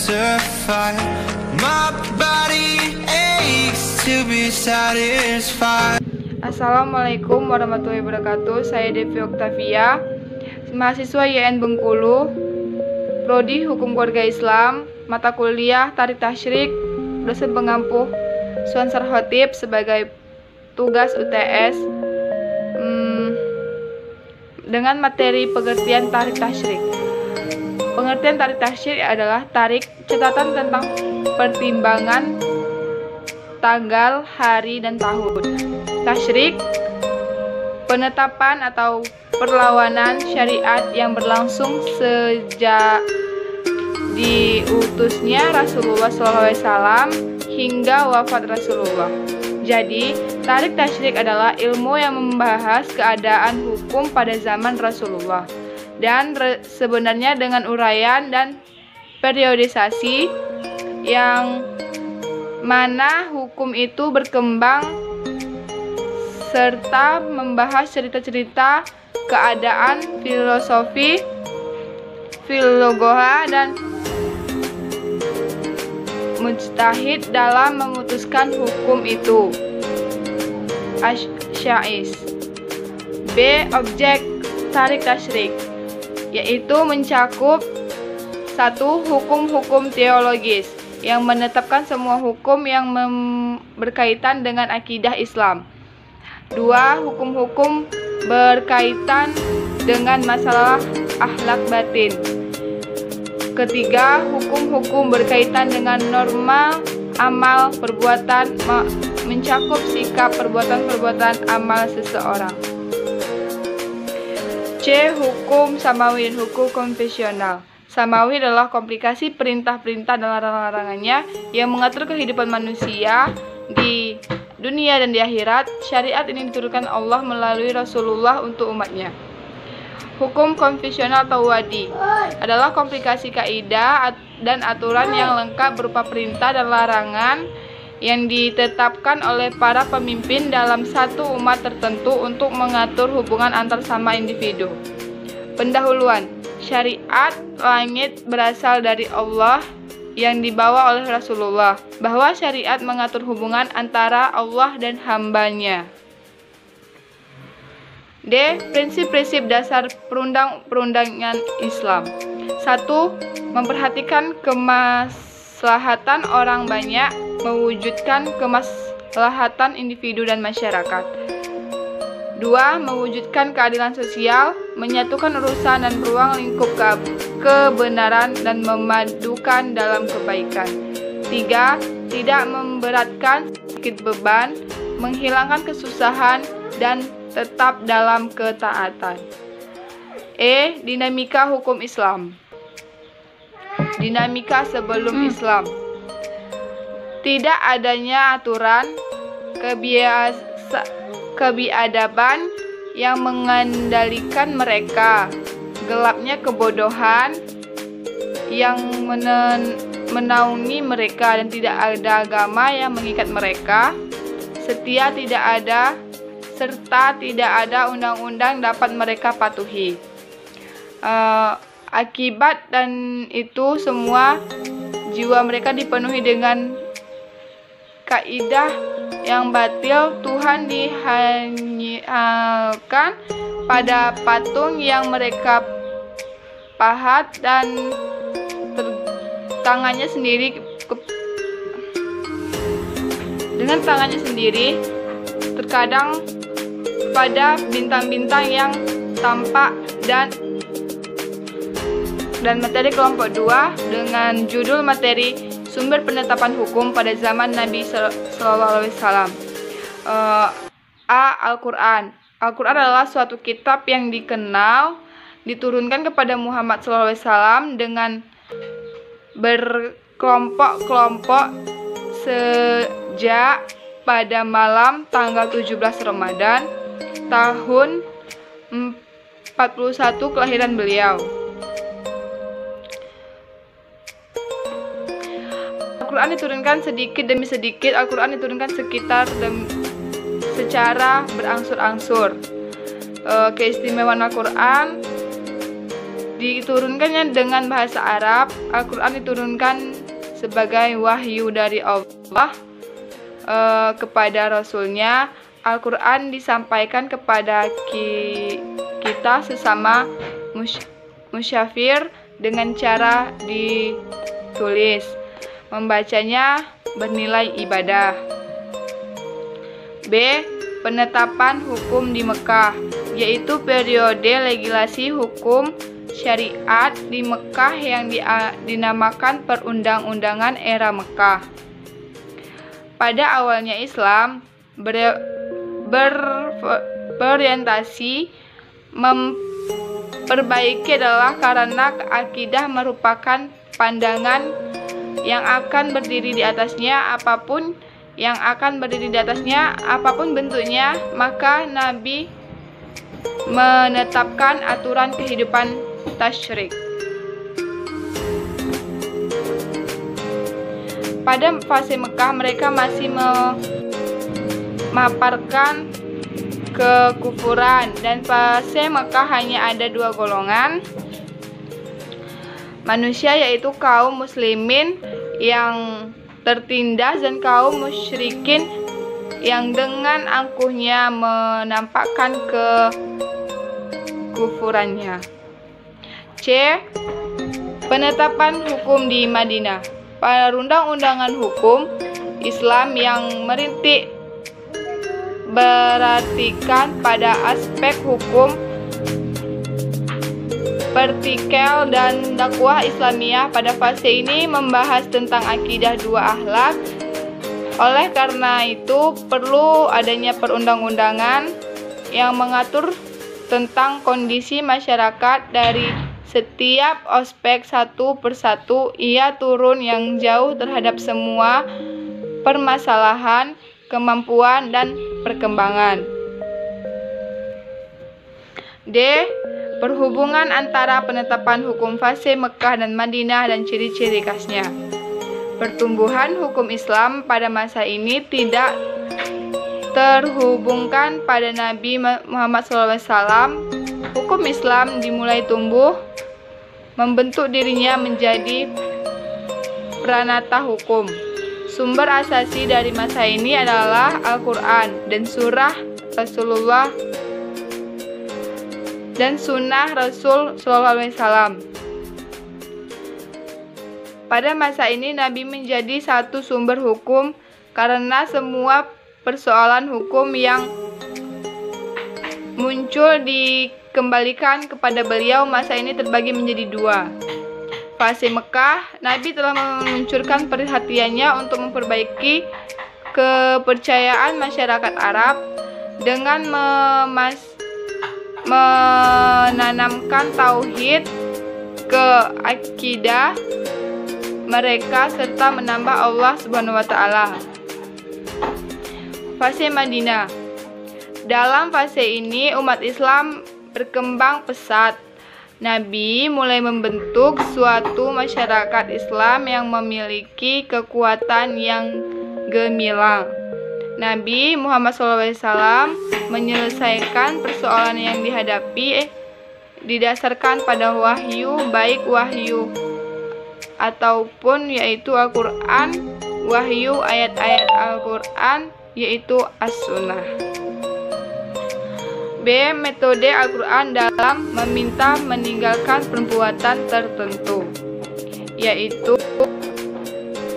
survive. My body aches to be satisfied. Assalamualaikum warahmatullahi wabarakatuh. Saya Devi Oktavia, mahasiswa YN Bengkulu, Prodi Hukum Keluarga Islam, mata kuliah Tarik Tasyrik, dosen pengampu Suansar Khotib sebagai tugas UTS dengan materi pengertian Tarik Tasyrik. Pengertian Tarik Tasyrik adalah tarik catatan tentang pertimbangan tanggal, hari, dan tahun. Tasyrik, penetapan atau perlawanan syariat yang berlangsung sejak diutusnya Rasulullah SAW hingga wafat Rasulullah. Jadi, tarik tasyrik adalah ilmu yang membahas keadaan hukum pada zaman Rasulullah, dan sebenarnya dengan uraian dan periodisasi yang mana hukum itu berkembang serta membahas cerita-cerita keadaan filosofi, filologoha, dan mujtahid dalam memutuskan hukum itu. Asyais. B. Objek tarik tasyrik, yaitu mencakup 1. Hukum-hukum teologis yang menetapkan semua hukum yang berkaitan dengan akidah Islam. 2. Hukum-hukum berkaitan dengan masalah akhlak batin. Ketiga, hukum-hukum berkaitan dengan norma amal perbuatan, mencakup sikap perbuatan-perbuatan amal seseorang. C. Hukum samawi dan hukum konvensional. Samawi adalah komplikasi perintah-perintah dan larangan-larangannya yang mengatur kehidupan manusia di dunia dan di akhirat. Syariat ini diturunkan Allah melalui Rasulullah untuk umatnya. Hukum konvensional atau wadi adalah komplikasi kaidah dan aturan yang lengkap berupa perintah dan larangan yang ditetapkan oleh para pemimpin dalam satu umat tertentu untuk mengatur hubungan antar sama individu. Pendahuluan. Syariat langit berasal dari Allah yang dibawa oleh Rasulullah, bahwa syariat mengatur hubungan antara Allah dan hambanya. D. Prinsip-prinsip dasar perundang-perundangan Islam. 1. Memperhatikan kemaslahatan orang banyak, mewujudkan kemaslahatan individu dan masyarakat. 2. Mewujudkan keadilan sosial, menyatukan urusan dan ruang lingkup kebenaran dan memadukan dalam kebaikan. 3. Tidak memberatkan sedikit beban, menghilangkan kesusahan, dan tetap dalam ketaatan. E. Dinamika hukum Islam. Dinamika sebelum Islam. Tidak adanya aturan kebiadaban yang mengendalikan mereka, gelapnya kebodohan yang menaungi mereka, dan tidak ada agama yang mengikat mereka, setia tidak ada, serta tidak ada undang-undang dapat mereka patuhi. Akibat dan itu semua, jiwa mereka dipenuhi dengan kaidah yang batil. Tuhan dihanyakan pada patung yang mereka pahat dan tangannya sendiri dengan tangannya sendiri, terkadang pada bintang-bintang yang tampak, dan materi kelompok 2 dengan judul materi sumber penetapan hukum pada zaman Nabi SAW. A. Al-Quran. Al-Quran adalah suatu kitab yang diturunkan kepada Muhammad SAW dengan berkelompok-kelompok sejak pada malam tanggal 17 Ramadan tahun 41 kelahiran beliau. Al-Quran diturunkan sedikit demi sedikit. Al-Quran diturunkan secara berangsur-angsur. Keistimewaan Al-Quran diturunkannya dengan bahasa Arab. Al-Quran diturunkan sebagai wahyu dari Allah kepada Rasulnya. Al-Quran disampaikan kepada kita sesama musyafir dengan cara ditulis. Membacanya bernilai ibadah. B. Penetapan hukum di Mekah, yaitu periode legislasi hukum syariat di Mekah yang dinamakan Perundang-undangan era Mekah. Pada awalnya Islam berorientasi memperbaiki adalah karena akidah merupakan pandangan yang akan berdiri di atasnya apapun bentuknya, maka Nabi menetapkan aturan kehidupan tasyrik. Pada fase Mekah mereka masih memaparkan kekufuran, dan fase Mekah hanya ada dua golongan manusia, yaitu kaum muslimin yang tertindas dan kaum musyrikin yang dengan angkuhnya menampakkan kekufurannya. C. Penetapan hukum di Madinah. Perundang-undangan hukum Islam yang merintik berartikan pada aspek hukum vertikal dan dakwah Islamiyah. Pada fase ini membahas tentang akidah dua akhlak. Oleh karena itu perlu adanya perundang-undangan yang mengatur tentang kondisi masyarakat dari setiap aspek satu persatu. Ia turun yang jauh terhadap semua permasalahan, kemampuan, dan perkembangan. D. Perhubungan antara penetapan hukum fase Mekah dan Madinah dan ciri-ciri khasnya. Pertumbuhan hukum Islam pada masa ini tidak terhubungkan pada Nabi Muhammad SAW. Hukum Islam dimulai tumbuh, membentuk dirinya menjadi pranata hukum. Sumber asasi dari masa ini adalah Al-Quran dan surah Rasulullah dan sunnah Rasul SAW. Pada masa ini Nabi menjadi satu sumber hukum karena semua persoalan hukum yang muncul dikembalikan kepada beliau. Masa ini terbagi menjadi dua. Fase Mekah, Nabi telah meluncurkan perhatiannya untuk memperbaiki kepercayaan masyarakat Arab dengan menanamkan tauhid ke akidah mereka serta menambah Allah Subhanahu wa taala. Fase Madinah. Dalam fase ini umat Islam berkembang pesat. Nabi mulai membentuk suatu masyarakat Islam yang memiliki kekuatan yang gemilang. Nabi Muhammad SAW menyelesaikan persoalan yang dihadapi didasarkan pada wahyu, baik wahyu ataupun yaitu Al-Quran, wahyu ayat-ayat Al-Quran yaitu As-Sunnah. B. Metode Al-Quran dalam meminta meninggalkan perbuatan tertentu, yaitu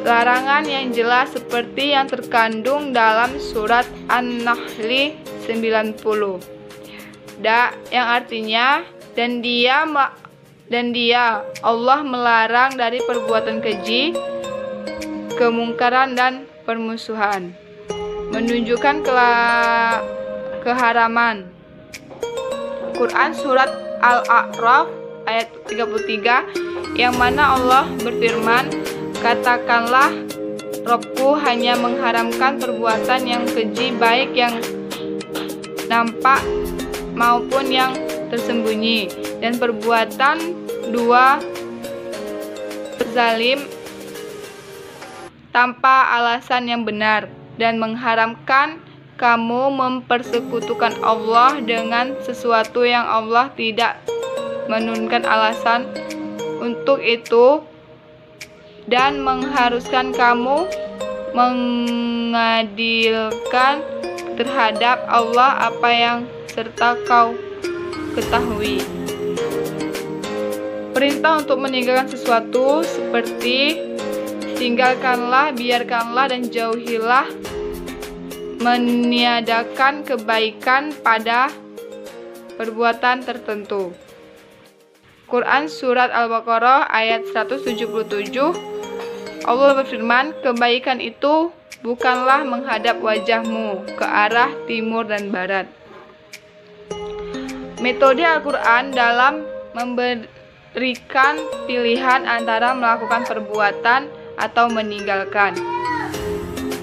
larangan yang jelas seperti yang terkandung dalam surat An-Nahl 90. Yang artinya dan dia Allah melarang dari perbuatan keji, kemungkaran dan permusuhan, menunjukkan keharaman. Quran surat Al-A'raf ayat 33 yang mana Allah berfirman, katakanlah Rabbku hanya mengharamkan perbuatan yang keji, baik yang nampak maupun yang tersembunyi, dan perbuatan dua zalim tanpa alasan yang benar, dan mengharamkan kamu mempersekutukan Allah dengan sesuatu yang Allah tidak menurunkan alasan untuk itu, dan mengharuskan kamu mengadilkan terhadap Allah apa yang serta kau ketahui. Perintah untuk meninggalkan sesuatu seperti tinggalkanlah, biarkanlah, dan jauhilah, meniadakan kebaikan pada perbuatan tertentu. Quran Surat Al-Baqarah ayat 177, Allah berfirman, kebaikan itu bukanlah menghadap wajahmu ke arah timur dan barat. Metode Al-Quran dalam memberikan pilihan antara melakukan perbuatan atau meninggalkan.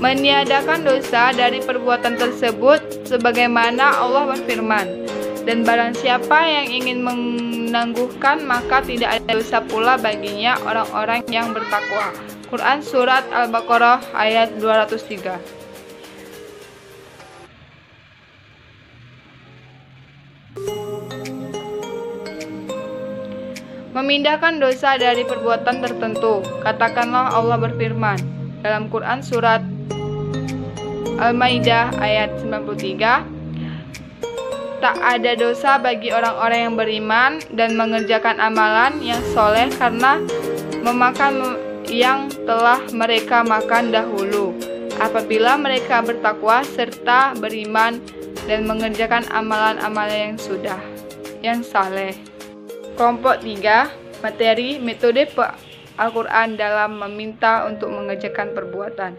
Meniadakan dosa dari perbuatan tersebut sebagaimana Allah berfirman, dan barang siapa yang ingin menangguhkan maka tidak ada dosa pula baginya orang-orang yang bertakwa. Quran Surat Al-Baqarah ayat 203. Memindahkan dosa dari perbuatan tertentu. Katakanlah Allah berfirman dalam Quran Surat Al-Maidah ayat 93, tak ada dosa bagi orang-orang yang beriman dan mengerjakan amalan yang soleh karena memakan yang telah mereka makan dahulu, apabila mereka bertakwa serta beriman dan mengerjakan amalan-amalan yang saleh. Kelompok 3, materi metode Al-Quran dalam meminta untuk mengerjakan perbuatan.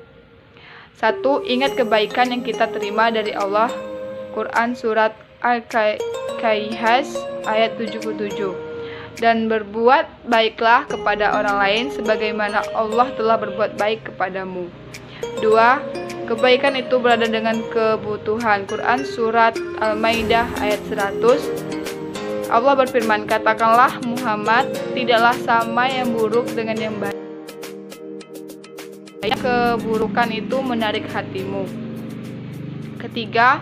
1. Ingat kebaikan yang kita terima dari Allah. Quran Surat Al-Kahf ayat 77. Dan berbuat baiklah kepada orang lain sebagaimana Allah telah berbuat baik kepadamu. 2. Kebaikan itu berada dengan kebutuhan. Quran Surat Al-Maidah ayat 100. Allah berfirman, katakanlah Muhammad, tidaklah sama yang buruk dengan yang baik. Keburukan itu menarik hatimu. Ketiga,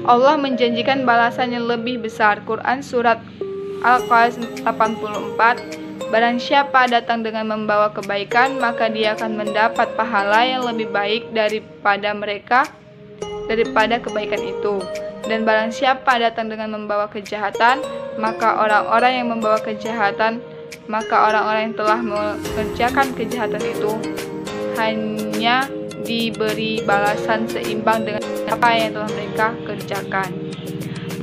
Allah menjanjikan balasan yang lebih besar. Quran Surat Al-Qasas 84. Barang siapa datang dengan membawa kebaikan, maka dia akan mendapat pahala yang lebih baik daripada kebaikan itu. Dan barang siapa datang dengan membawa kejahatan, maka orang-orang yang telah mengerjakan kejahatan itu hanya diberi balasan seimbang dengan apa yang telah mereka kerjakan.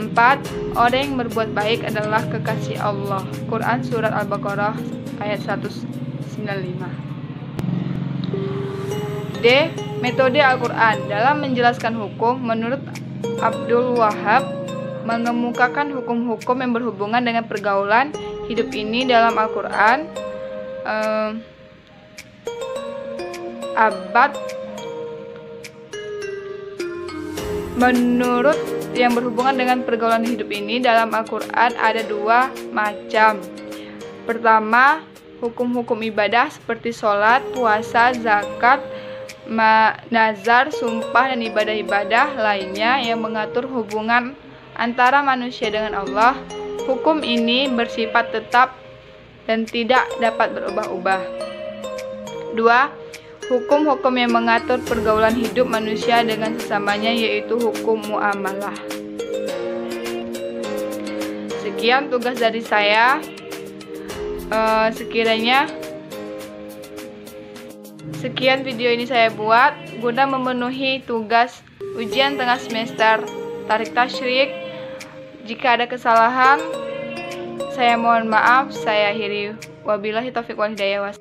4. Orang yang berbuat baik adalah kekasih Allah. Quran Surat Al-Baqarah ayat 195. D. Metode Al-Quran dalam menjelaskan hukum. Menurut Abdul Wahab, mengemukakan hukum-hukum yang berhubungan dengan pergaulan hidup ini dalam Al-Quran Menurut yang berhubungan dengan pergaulan hidup ini dalam Al-Quran ada 2 macam. Pertama, hukum-hukum ibadah seperti sholat, puasa, zakat, nazar, sumpah, dan ibadah-ibadah lainnya yang mengatur hubungan antara manusia dengan Allah. Hukum ini bersifat tetap dan tidak dapat berubah-ubah. 2. Hukum-hukum yang mengatur pergaulan hidup manusia dengan sesamanya, yaitu hukum muamalah. Sekian tugas dari saya. Sekian video ini saya buat guna memenuhi tugas ujian tengah semester tarik tasyrik. Jika ada kesalahan, saya mohon maaf. Saya akhiri. Wabillahi taufiq wal hidayah.